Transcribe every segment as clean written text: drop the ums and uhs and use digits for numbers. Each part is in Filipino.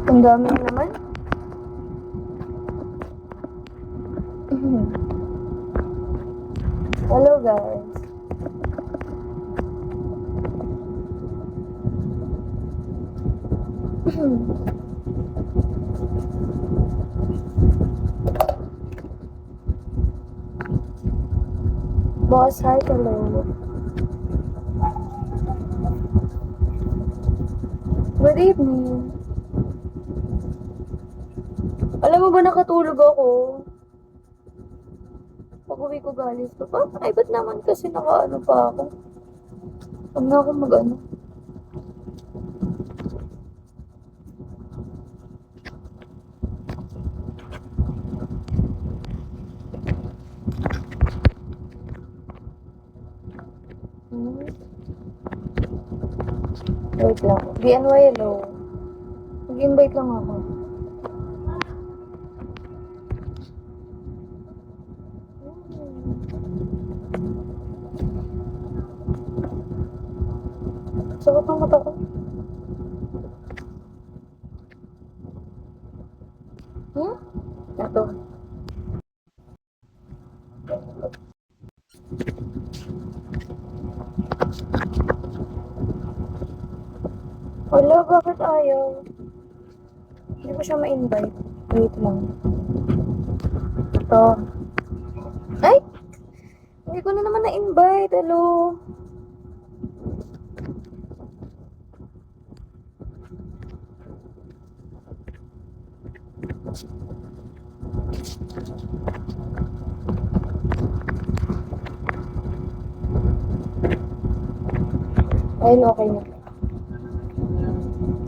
Ang dami na naman. Hello guys. Boss, hi, hello. Good evening. Alam mo ba nakatulog ako? Pag-uwi ko galing ko. Ay, ba't naman kasi nakaano pa ako? Huwag na ako mag-ano. Hmm. Wait lang. BNY, hello. Mag-invite lang ako. Sakot ng mata ko. Hmm? Ito. Wala, bakit ayaw? Hindi ko siya ma-invite. Wait lang. Ito. Ay! Hindi ko na naman na-invite. Hello. Ayun, okay na.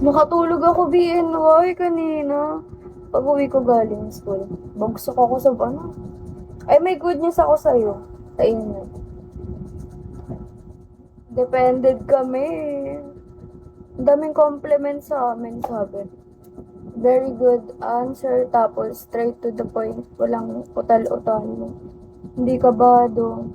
Nakatulog ako BNY kanina. Pag-uwi ko galing school. Bagsak ako sa ano. Ay, may good news ako sa'yo. Sa inyo. Depended kami. Ang daming compliment sa amin, sabi. Very good answer, tapos straight to the point. Walang utal-utal. Hindi kabado.